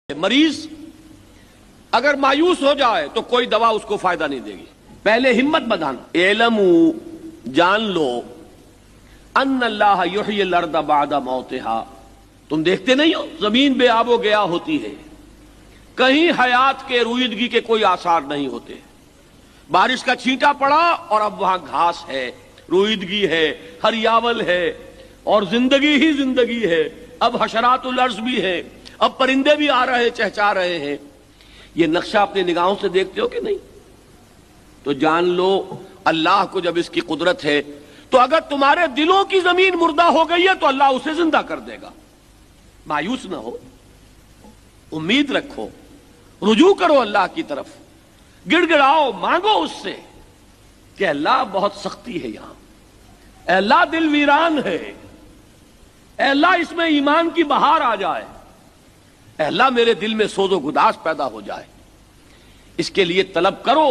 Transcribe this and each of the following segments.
مریض اگر مایوس ہو جائے تو کوئی دوا اس کو فائدہ نہیں دے گی. پہلے ہمت بندھانا. اعلموا جان لو ان اللہ یحیی الارض بعد موتہا. تم دیکھتے نہیں ہو زمین بے آب و گیا ہوتی ہے, کہیں حیات کے رویدگی کے کوئی آثار نہیں ہوتے. بارش کا چھینٹا پڑا اور اب وہاں گھاس ہے, رویدگی ہے, ہریاول ہے اور زندگی ہی زندگی ہے. اب حشرات الارض بھی ہے, اب پرندے بھی آ رہے چہچا رہے ہیں. یہ نقشہ اپنی نگاہوں سے دیکھتے ہو کہ نہیں؟ تو جان لو اللہ کو جب اس کی قدرت ہے تو اگر تمہارے دلوں کی زمین مردہ ہو گئی ہے تو اللہ اسے زندہ کر دے گا. مایوس نہ ہو, امید رکھو, رجوع کرو اللہ کی طرف, گڑ گڑاؤ, مانگو اس سے کہ اللہ بہت سختی ہے یہاں, اے اللہ دل ویران ہے, اے اللہ اس میں ایمان کی بہار آ جائے, اے اللہ میرے دل میں سوز و گداس پیدا ہو جائے. اس کے لیے طلب کرو.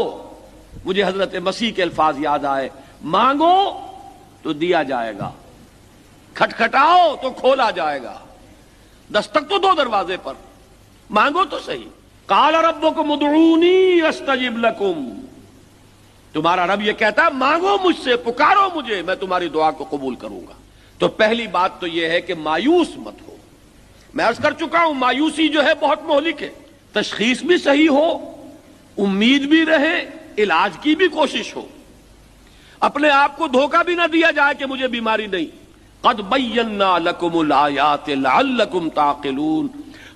مجھے حضرت مسیح کے الفاظ یاد آئے, مانگو تو دیا جائے گا, کھٹکھٹاؤ تو کھولا جائے گا. دستک تو دو دروازے پر, مانگو تو صحیح. قال ربکم ادعونی استجب لکم. تمہارا رب یہ کہتا ہے مانگو مجھ سے, پکارو مجھے, میں تمہاری دعا کو قبول کروں گا. تو پہلی بات تو یہ ہے کہ مایوس مت ہو. میں عرض کر چکا ہوں مایوسی جو ہے بہت مہلک ہے. تشخیص بھی صحیح ہو, امید بھی رہے, علاج کی بھی کوشش ہو, اپنے آپ کو دھوکہ بھی نہ دیا جائے کہ مجھے بیماری نہیں. قد بینا لکم الآیات لعلکم تعقلون.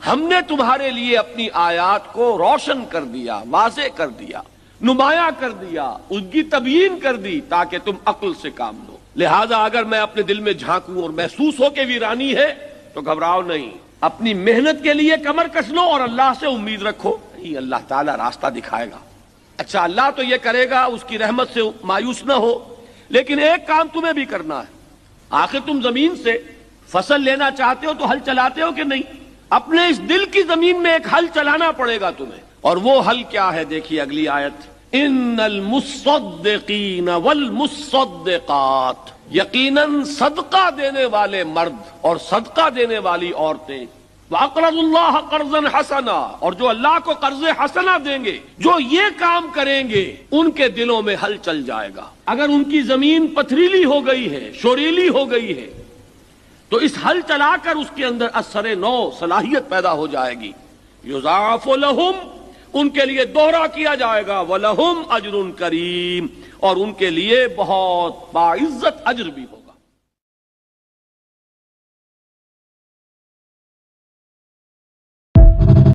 ہم نے تمہارے لیے اپنی آیات کو روشن کر دیا, واضح کر دیا, نمایاں کر دیا, ان کی تبیین کر دی تاکہ تم عقل سے کام لو. لہذا اگر میں اپنے دل میں جھانکوں اور محسوس ہو کہ ویرانی ہے تو گھبراؤ نہیں, اپنی محنت کے لیے کمر کس لو اور اللہ سے امید رکھو. اللہ تعالیٰ راستہ دکھائے گا. اچھا اللہ تو یہ کرے گا, اس کی رحمت سے مایوس نہ ہو, لیکن ایک کام تمہیں بھی کرنا ہے. آخر تم زمین سے فصل لینا چاہتے ہو تو ہل چلاتے ہو کہ نہیں؟ اپنے اس دل کی زمین میں ایک ہل چلانا پڑے گا تمہیں. اور وہ ہل کیا ہے دیکھیے اگلی آیت, ان المصدقین والمصدقات. یقیناً صدقہ دینے والے مرد اور صدقہ دینے والی عورتیں, وَأَقْرَضُوا اللَّهَ قَرْضًا حَسَنًا, اور جو اللہ کو قرض حسنہ دیں گے, جو یہ کام کریں گے, ان کے دلوں میں ہل چل جائے گا. اگر ان کی زمین پتھریلی ہو گئی ہے, شوریلی ہو گئی ہے, تو اس ہل چلا کر اس کے اندر اثر نو صلاحیت پیدا ہو جائے گی. یضاعف لہم, ان کے لیے دوہرا کیا جائے گا, وَلَهُمْ أَجْرٌ كَرِيمٌ, اور ان کے لیے بہت باعزت اجر بھی ہوگا.